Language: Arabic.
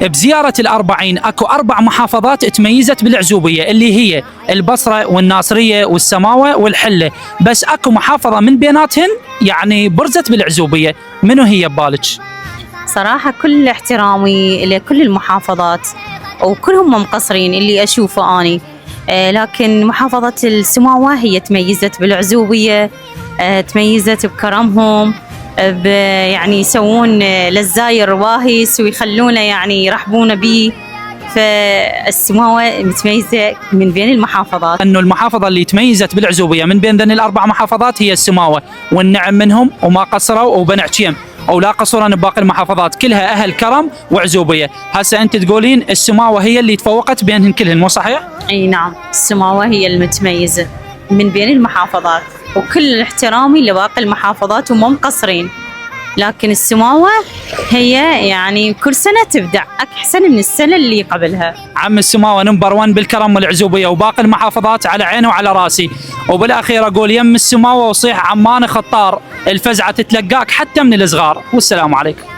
بزيارة الأربعين أكو 4 محافظات تميزت بالعزوبية اللي هي البصرة والناصرية والسماوة والحلة، بس أكو محافظة من بيناتهن يعني برزت بالعزوبية، منو هي ببالك؟ صراحة كل احترامي لكل المحافظات وكلهم مقصرين اللي أشوفه أني، لكن محافظة السماوة هي تميزت بالعزوبية، تميزت بكرمهم، يعني يسوون للزاير واهس ويخلونه يعني يرحبون به. فالسماوة متميزة من بين المحافظات. أنه المحافظة اللي تميزت بالعزوبية من بين ذن ال4 محافظات هي السماوة، والنعم منهم وما قصروا وبنع شيم أو لا قصرا بباقي المحافظات، كلها أهل كرم وعزوبية. هسه أنت تقولين السماوة هي اللي تفوقت بينهن كلهن، مو صحيح؟ أي نعم، السماوة هي المتميزة من بين المحافظات، وكل احترامي لباقي المحافظات ومو مقصرين، لكن السماوة هي يعني كل سنة تبدع أحسن من السنة اللي قبلها. عم السماوة نمبر 1 بالكرم والعزوبية، وباقي المحافظات على عيني وعلى راسي. وبالأخير أقول يم السماوة وصيح عمان خطار، الفزعة تتلقاك حتى من الصغار. والسلام عليكم.